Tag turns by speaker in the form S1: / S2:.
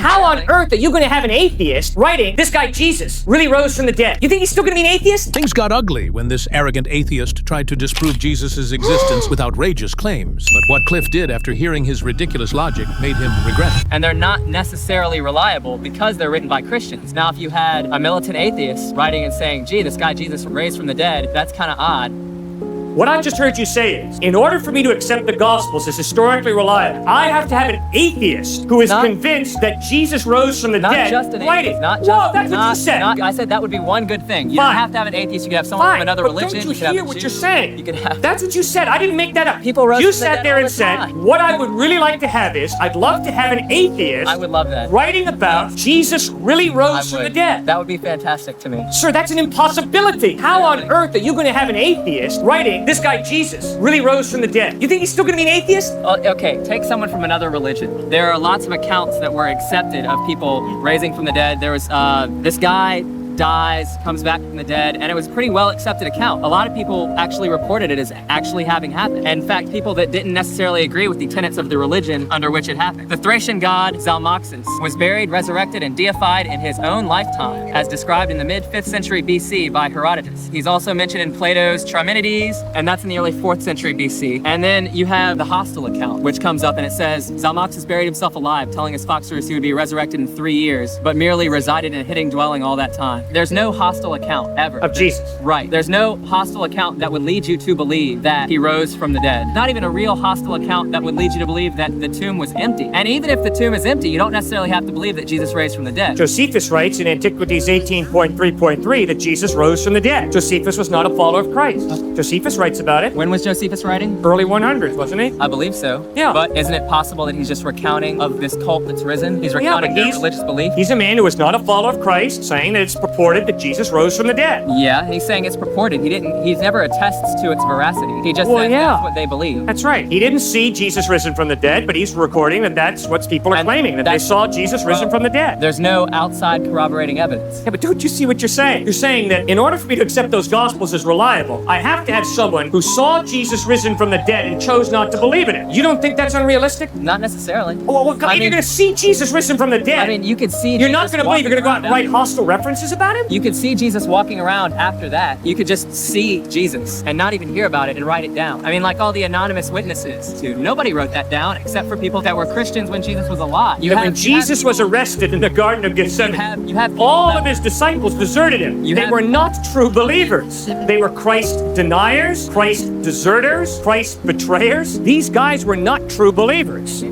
S1: How on earth are you going to have an atheist writing, this guy Jesus really rose from the dead? You think he's still going to be an atheist?
S2: Things got ugly when this arrogant atheist tried to disprove Jesus' existence with outrageous claims. But what Cliffe did after hearing his ridiculous logic made him regret it.
S3: And they're not necessarily reliable because they're written by Christians. Now, if you had a militant atheist writing and saying, gee, this guy Jesus raised from the dead, that's kind of odd.
S1: What I just heard you say is, in order for me to accept the Gospels as historically reliable, I have to have an atheist who is convinced that Jesus rose from the dead.
S3: Not just an
S1: writing.
S3: atheist. Not just,
S1: Whoa, that's what you said.
S3: I said that would be one good thing. You
S1: Fine.
S3: don't have to have an atheist. You could have someone from another religion.
S1: Don't you
S3: could have
S1: hear
S3: a
S1: what
S3: Jew.
S1: you're saying?
S3: You could have.
S1: That's what you said. I didn't make that up.
S3: People rose
S1: You
S3: from the
S1: sat
S3: dead
S1: there
S3: all
S1: and
S3: the
S1: said,
S3: time.
S1: what I would really like to have is, I'd love to have an atheist
S3: I would love that.
S1: writing about Jesus really rose from the dead.
S3: That would be fantastic to me.
S1: Sir, that's an impossibility. How on earth are you going to have an atheist writing, this guy Jesus really rose from the dead? You think he's still going to be an atheist?
S3: Okay, take someone from another religion. There are lots of accounts that were accepted of people raising from the dead. There was this guy dies, comes back from the dead, and it was a pretty well accepted account. A lot of people actually reported it as actually having happened. And in fact, people that didn't necessarily agree with the tenets of the religion under which it happened. The Thracian god Zalmoxis was buried, resurrected, and deified in his own lifetime, as described in the mid-5th century BC by Herodotus. He's also mentioned in Plato's Charminides, and that's in the early 4th century BC. And then you have the hostile account, which comes up and it says, Zalmoxis buried himself alive, telling his foxers he would be resurrected in 3 years, but merely resided in a hitting dwelling all that time. There's no hostile account ever.
S1: Of Jesus.
S3: Right. There's no hostile account that would lead you to believe that he rose from the dead. Not even a real hostile account that would lead you to believe that the tomb was empty. And even if the tomb is empty, you don't necessarily have to believe that Jesus raised from the dead.
S1: Josephus writes in Antiquities 18.3.3 that Jesus rose from the dead. Josephus was not a follower of Christ. Josephus writes about it.
S3: When was Josephus writing?
S1: Early 100s, wasn't he?
S3: I believe so.
S1: Yeah.
S3: But isn't it possible that he's just recounting of this cult that's risen? He's recounting their religious belief?
S1: He's a man who is not a follower of Christ, saying that it's purported that Jesus rose from the dead.
S3: Yeah, he's saying it's purported. He's never attests to its veracity. He just says that's what they believe.
S1: That's right. He didn't see Jesus risen from the dead, but he's recording that that's what people are claiming, that they saw Jesus risen from the dead.
S3: There's no outside corroborating evidence.
S1: Yeah, but don't you see what you're saying? You're saying that in order for me to accept those Gospels as reliable, I have to have someone who saw Jesus risen from the dead and chose not to believe in it. You don't think that's unrealistic?
S3: Not necessarily.
S1: Well, if you're going to see Jesus risen from the dead,
S3: I mean, you could see
S1: you're not going to believe. You're going to go out and write hostile references about him?
S3: You could see Jesus walking around after that. You could just see Jesus and not even hear about it and write it down. I mean, like all the anonymous witnesses, too. Nobody wrote that down except for people that were Christians when Jesus was alive.
S1: When Jesus was arrested in the Garden of Gethsemane,
S3: you have
S1: all of his disciples deserted him. They were not true believers. They were Christ deniers, Christ deserters, Christ betrayers. These guys were not true believers.